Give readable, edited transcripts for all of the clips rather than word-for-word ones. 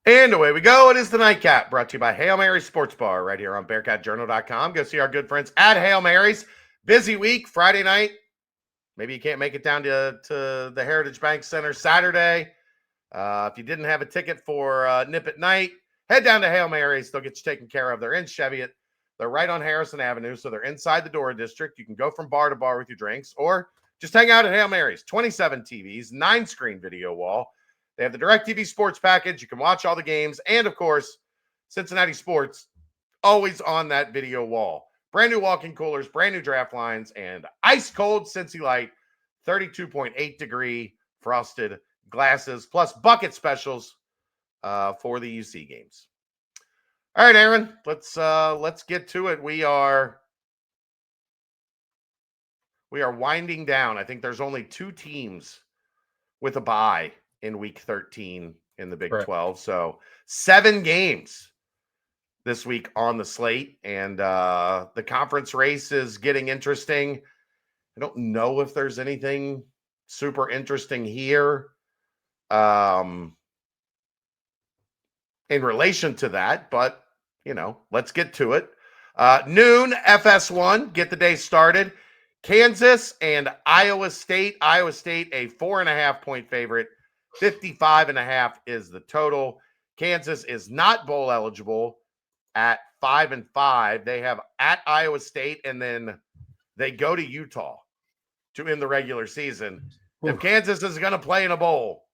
And away we go. It is the Nightcap, brought to you by Hail Mary Sports Bar right here on BearcatJournal.com. Go see our good friends at Hail Mary's. Busy week, Friday night. Maybe you can't make it down to the Heritage Bank Center Saturday. If you didn't have a ticket for Nip at Night, head down to Hail Mary's. They'll get you taken care of. They're in Cheviot. They're right on Harrison Avenue, so they're inside the Dora District. You can go from bar to bar with your drinks, or just hang out at Hail Mary's. 27 TVs, 9-screen video wall. They have the DirecTV Sports package. You can watch all the games. And, of course, Cincinnati Sports, always on that video wall. Brand new walk-in coolers, brand new draft lines, and ice-cold Cincy Light, 32.8-degree frosted glasses, plus bucket specials for the UC games. All right, Aaron, let's get to it. We are winding down. I think there's only 2 teams with a bye in week 13 in the Big 12. So 7 games this week on the slate, and the conference race is getting interesting. I don't know if there's anything super interesting here in relation to that, but let's get to it. Noon, FS1, get the day started. Kansas and Iowa State. Iowa State, a 4.5-point favorite. 55.5 is the total. Kansas is not bowl eligible at 5-5. They have at Iowa State, and then they go to Utah to end the regular season. Ooh. If Kansas is going to play in a bowl,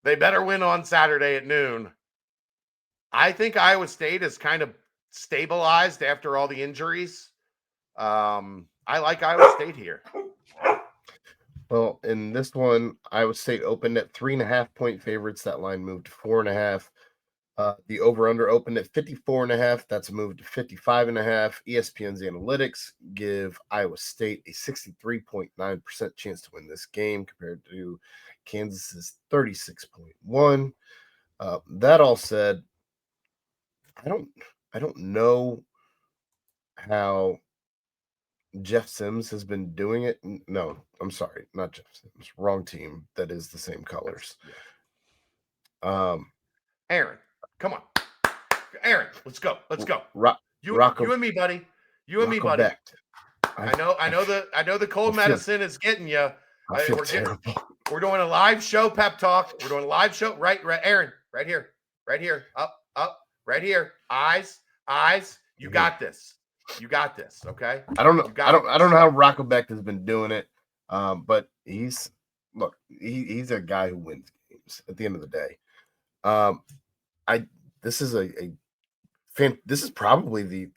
they better win on Saturday at noon. I think Iowa State is kind of stabilized after all the injuries. I like Iowa State here. Well, in this one, Iowa State opened at 3.5-point favorites. That line moved to 4.5. The over-under opened at 54.5. That's moved to 55.5. ESPN's analytics give Iowa State a 63.9% chance to win this game compared to Kansas's 36.1. That all said, I don't know how Jeff Sims has been doing it. No, I'm sorry, not Jeff Sims. Wrong team. That is the same colors. Aaron, come on. Aaron, let's go. Let's go. You and me, buddy. You and me, buddy. I know the cold medicine is getting you. We're doing a live show pep talk. We're doing a live show. Right, Aaron, right here. Up, right here. Eyes. You got this. You got this, okay? I don't know how Rockobeck has been doing it, but he's a guy who wins games at the end of the day. This is probably the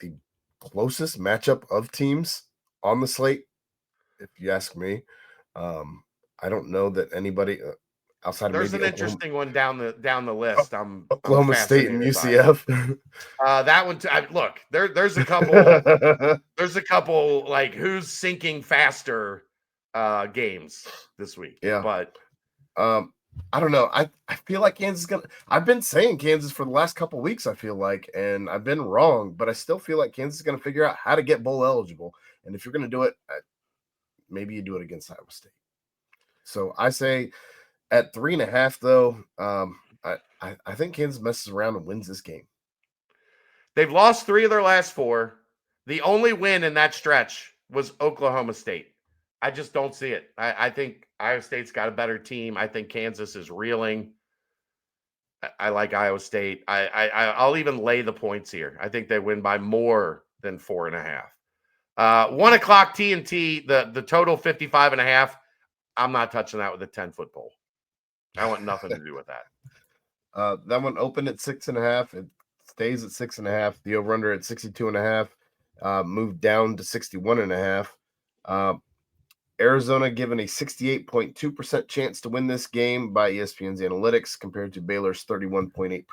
closest matchup of teams on the slate, if you ask me. I don't know that anybody outside there's of an interesting one down the list. Oklahoma State and UCF. That one too. Look, there's a couple. There's a couple like who's sinking faster games this week. Yeah, but I don't know. I feel like Kansas is gonna. I've been saying Kansas for the last couple weeks. I feel like, and I've been wrong, but I still feel like Kansas is gonna figure out how to get bowl eligible. And if you're gonna do it, maybe you do it against Iowa State. So I say at 3.5, though, I think Kansas messes around and wins this game. They've lost 3 of their last 4. The only win in that stretch was Oklahoma State. I just don't see it. I think Iowa State's got a better team. I think Kansas is reeling. I like Iowa State. I'll even lay the points here. I think they win by more than 4.5. 1 o'clock TNT, the total 55.5. I'm not touching that with a 10-foot pole. I want nothing to do with that. That one opened at 6.5. It stays at 6.5. The over-under at 62.5. Moved down to 61.5. Arizona given a 68.2% chance to win this game by ESPN's analytics compared to Baylor's 31.8%.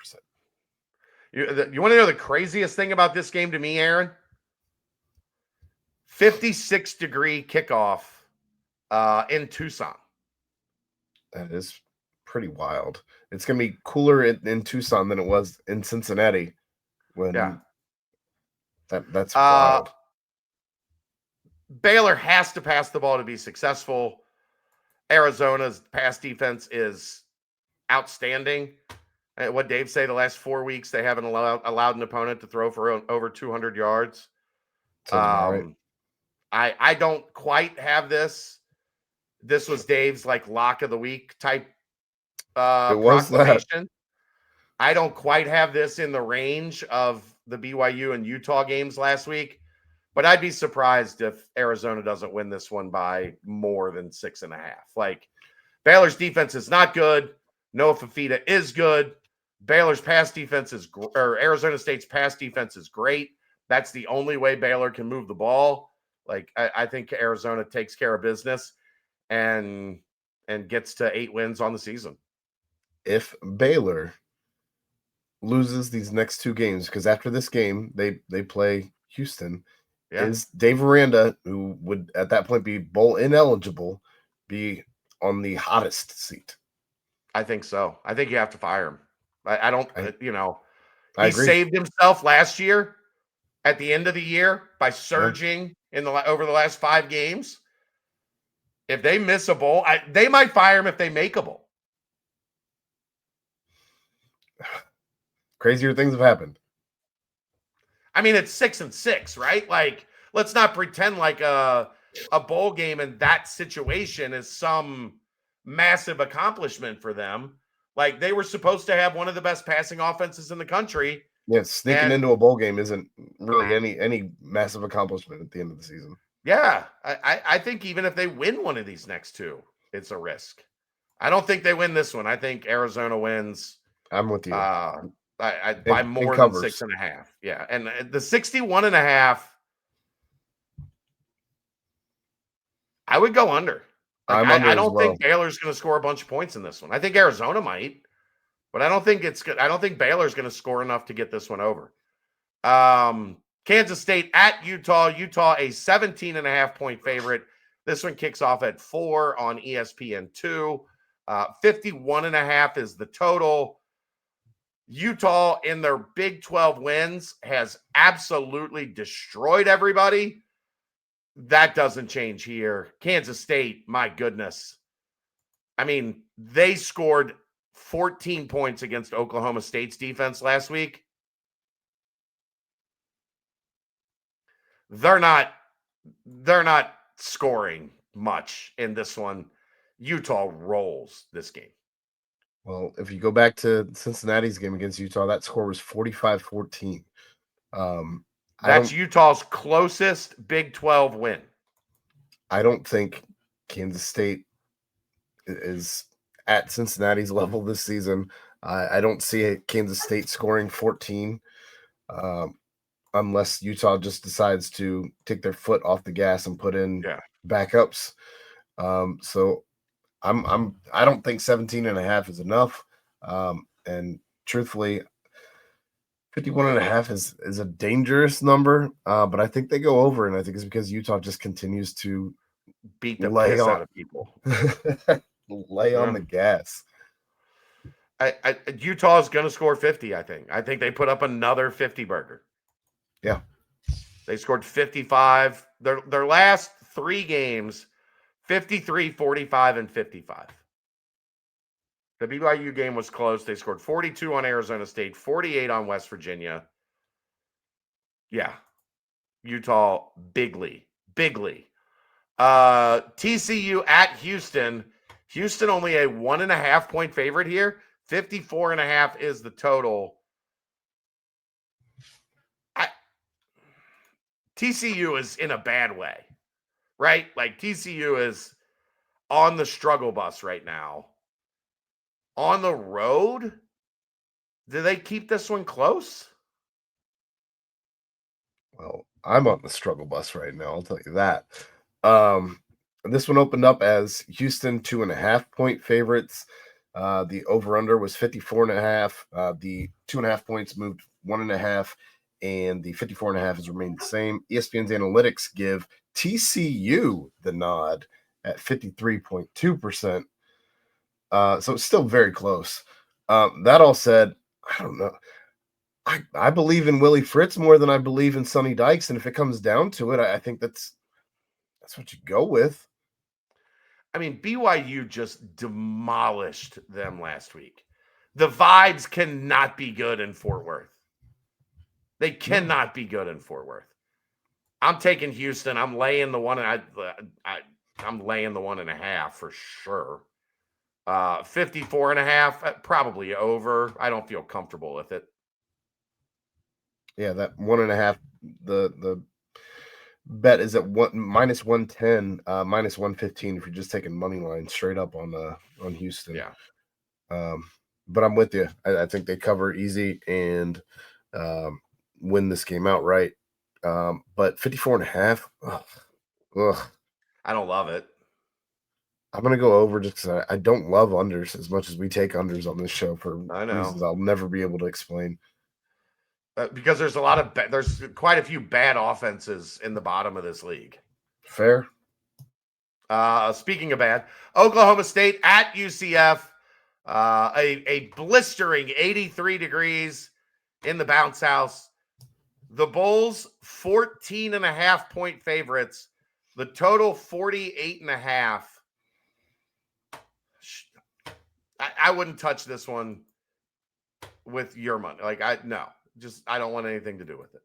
You want to know the craziest thing about this game to me, Aaron? 56-degree kickoff in Tucson. That is pretty wild. It's going to be cooler in Tucson than it was in Cincinnati. That's wild. Baylor has to pass the ball to be successful. Arizona's pass defense is outstanding. What Dave say? The last 4 weeks they haven't allowed an opponent to throw for over 200 yards. Sounds about right. I don't quite have this. This was Dave's like lock of the week type It was that. proclamation. I don't quite have this in the range of the BYU and Utah games last week, but I'd be surprised if Arizona doesn't win this one by more than 6.5. Like, Baylor's defense is not good. Noah Fafita is good. Baylor's pass defense or Arizona State's pass defense is great. That's the only way Baylor can move the ball. Like, I think Arizona takes care of business and gets to 8 wins on the season. If Baylor loses these next 2 games, because after this game they play Houston, is Dave Aranda, who would at that point be bowl ineligible, be on the hottest seat? I think so. I think you have to fire him. I don't, I he agree. saved himself last year at the end of the year by surging over the last 5 games. If they miss a bowl, they might fire him if they make a bowl. Crazier things have happened. I mean, it's 6-6, right? Like, let's not pretend like a bowl game in that situation is some massive accomplishment for them. Like, they were supposed to have one of the best passing offenses in the country. Yeah, sneaking into a bowl game isn't really any massive accomplishment at the end of the season. Yeah, I think even if they win one of these next 2, it's a risk. I don't think they win this one. I think Arizona wins. I'm with you. By more than 6.5. Yeah, and the 61.5, I would go under. Like, I don't think Baylor's going to score a bunch of points in this one. I think Arizona might, but I don't think it's good. I don't think Baylor's going to score enough to get this one over. Kansas State at Utah. Utah, a 17.5-point favorite. This one kicks off at 4 on ESPN2. 51.5 is the total. Utah, in their Big 12 wins, has absolutely destroyed everybody. That doesn't change here. Kansas State, my goodness. I mean, they scored 14 points against Oklahoma State's defense last week. They're not scoring much in this one. Utah rolls this game. Well, if you go back to Cincinnati's game against Utah, that score was 45-14. That's Utah's closest Big 12 win. I don't think Kansas State is at Cincinnati's level this season. I don't see Kansas State scoring 14 unless Utah just decides to take their foot off the gas and put in backups. So I don't think 17.5 is enough. And truthfully, 51.5 is a dangerous number. But I think they go over, and I think it's because Utah just continues to beat the piss out of people. Lay on the gas. Utah is going to score 50, I think. I think they put up another 50 burger. Yeah. They scored 55. Their last 3 games, 53, 45, and 55. The BYU game was close. They scored 42 on Arizona State, 48 on West Virginia. Yeah. Utah, bigly. TCU at Houston. Houston only a 1.5-point favorite here. 54.5 is the total. TCU is in a bad way, right? Like, TCU is on the struggle bus right now. On the road, do they keep this one close? Well, I'm on the struggle bus right now, I'll tell you that. This one opened up as Houston 2.5-point favorites. The over-under was 54.5. The 2.5 points moved 1.5, and the 54.5 has remained the same. ESPN's analytics give TCU the nod at 53.2%. So it's still very close. That all said, I don't know. I believe in Willie Fritz more than I believe in Sonny Dykes, and if it comes down to it, I think that's what you go with. I mean, BYU just demolished them last week. The vibes cannot be good in Fort Worth. They cannot be good in Fort Worth. I'm taking Houston. I'm laying the one. I'm laying the 1.5 for sure. 54.5, probably over. I don't feel comfortable with it. Yeah, that 1.5. The bet is at minus 110, minus 115 if you're just taking money line straight up on Houston. Yeah. But I'm with you. I think they cover easy and win this game outright. But 54.5. Ugh. I don't love it. I'm gonna go over just because I don't love unders as much as we take unders on this show for reasons I'll never be able to explain. Because there's there's quite a few bad offenses in the bottom of this league. Fair. Speaking of bad, Oklahoma State at UCF, a blistering 83 degrees in the bounce house. The Bulls 14.5-point favorites. The total 48.5. I wouldn't touch this one with your money. I don't want anything to do with it.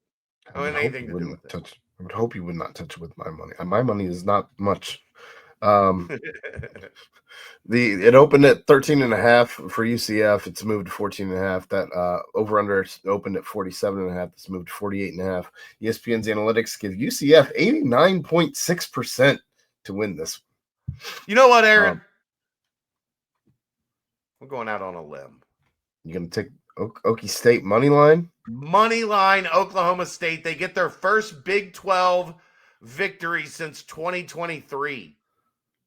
I don't want anything to do with it. I would hope you would not touch it with my money. My money is not much. It opened at 13.5 for UCF. It's moved to 14.5. That over under opened at 47.5. It's moved to 48.5. ESPN's analytics give UCF 89.6% to win this. You know what, Aaron? I'm going out on a limb. You're gonna take Okie State money line? Money line, Oklahoma State. They get their first Big 12 victory since 2023.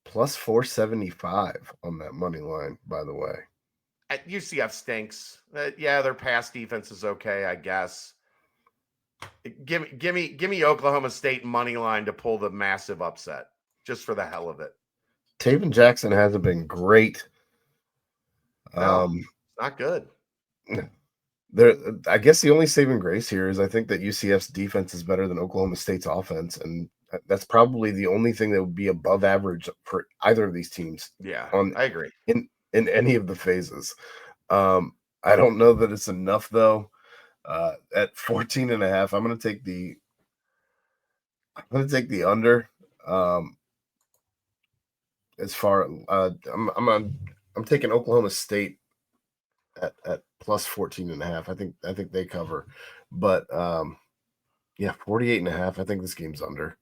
Plus 475 on that money line, by the way. UCF stinks. Their pass defense is okay, I guess. Give me Oklahoma State money line to pull the massive upset, just for the hell of it. Taven Jackson hasn't been great. No, not good. I guess the only saving grace here is I think that UCF's defense is better than Oklahoma State's offense, and that's probably the only thing that would be above average for either of these teams. Yeah, I agree. In any of the phases. I don't know that it's enough though. At 14.5, I'm going to take the under. As far I'm taking Oklahoma State at plus 14.5. I think they cover, but 48.5. I think this game's under.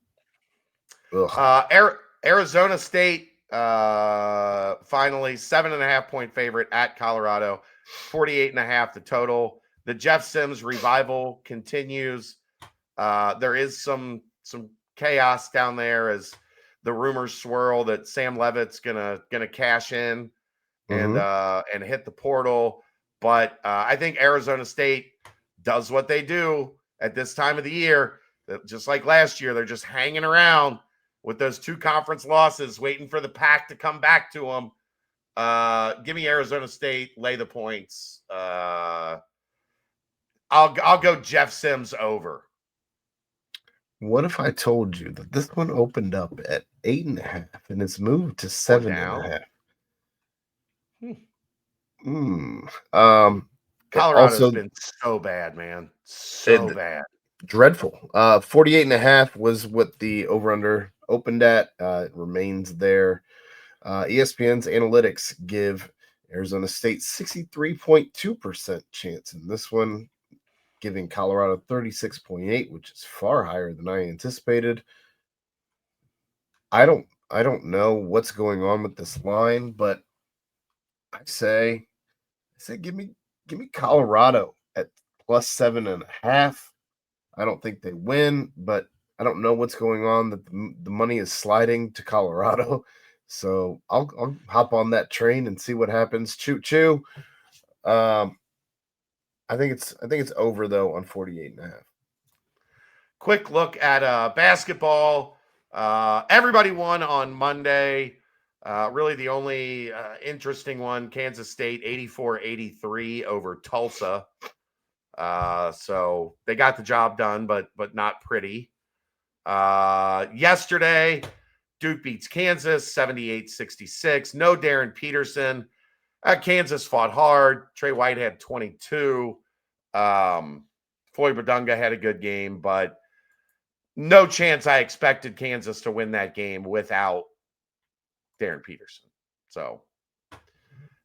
Arizona State finally 7.5-point favorite at Colorado, 48.5 the total. The Jeff Sims revival continues. There is some chaos down there as the rumors swirl that Sam Levitt's gonna cash in and hit the portal. But I think Arizona State does what they do at this time of the year. Just like last year, they're just hanging around with those 2 conference losses, waiting for the pack to come back to them. Give me Arizona State, lay the points. I'll go Jeff Sims over. What if I told you that this one opened up at 8.5 and it's moved to 7.5? Colorado's been so bad, man. So bad. Dreadful. 48.5 was what the over-under opened at. It remains there. ESPN's analytics give Arizona State 63.2% chance in this one, giving Colorado 36.8, which is far higher than I anticipated. I don't know what's going on with this line, but I say give me Colorado at plus 7.5. I don't think they win, but I don't know what's going on. That the money is sliding to Colorado, so I'll hop on that train and see what happens. Choo choo. I think it's over though on 48.5. Quick look at basketball. Everybody won on Monday. Really the only interesting one, Kansas State 84-83 over Tulsa. So they got the job done, but not pretty. Yesterday, Duke beats Kansas 78-66. No Darren Peterson. Kansas fought hard. Trey White had 22. Floyd Badunga had a good game, but no chance I expected Kansas to win that game without Darren Peterson. So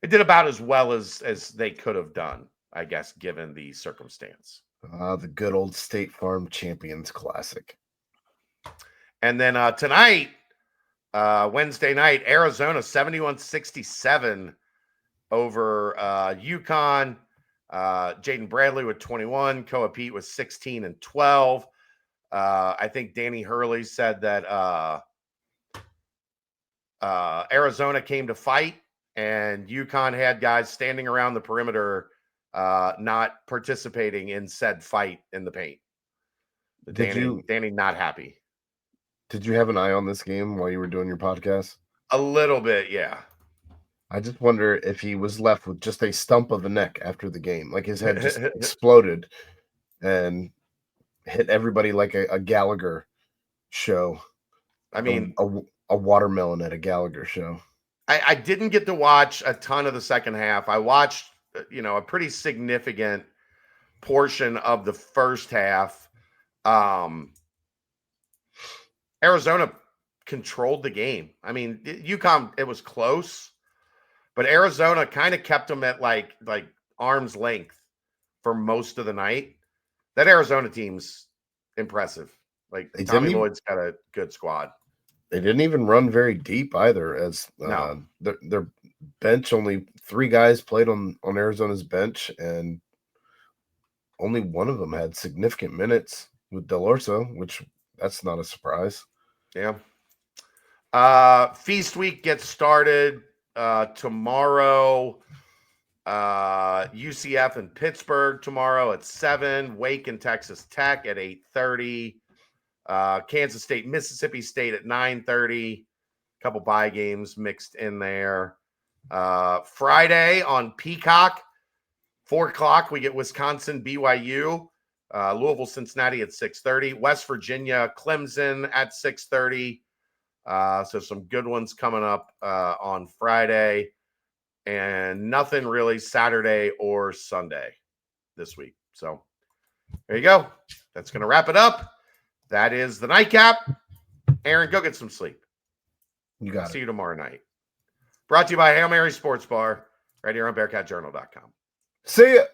it did about as well as they could have done, I guess, given the circumstance. The good old State Farm Champions Classic. And then tonight, Wednesday night, Arizona 71-67 over UConn. Jaden Bradley with 21, Koa Pete with 16 and 12. I think Danny Hurley said that Arizona came to fight, and UConn had guys standing around the perimeter, not participating in said fight in the paint. Danny not happy. Did you have an eye on this game while you were doing your podcast? A little bit, yeah. I just wonder if he was left with just a stump of the neck after the game. Like his head just exploded and hit everybody like a Gallagher show. I mean, a watermelon at a Gallagher show. I didn't get to watch a ton of the second half. I watched, a pretty significant portion of the first half. Arizona controlled the game. I mean, UConn, it was close, but Arizona kind of kept them at like arm's length for most of the night. That Arizona team's impressive. Like Tommy Lloyd's got a good squad. They didn't even run very deep either, as their bench, only 3 guys played on Arizona's bench, and only one of them had significant minutes with Del Orso, which that's not a surprise. Yeah. Feast week gets started tomorrow. UCF and Pittsburgh tomorrow at 7. Wake and Texas Tech at 8:30. Kansas State, Mississippi State at 9:30. A couple bye games mixed in there. Friday on Peacock, 4 o'clock, we get Wisconsin, BYU. Louisville, Cincinnati at 6:30. West Virginia, Clemson at 6:30. So some good ones coming up on Friday. And nothing really Saturday or Sunday this week. So there you go. That's going to wrap it up. That is the nightcap. Aaron, go get some sleep. You got it. See you tomorrow night. Brought to you by Hail Mary Sports Bar, right here on BearcatJournal.com. See ya.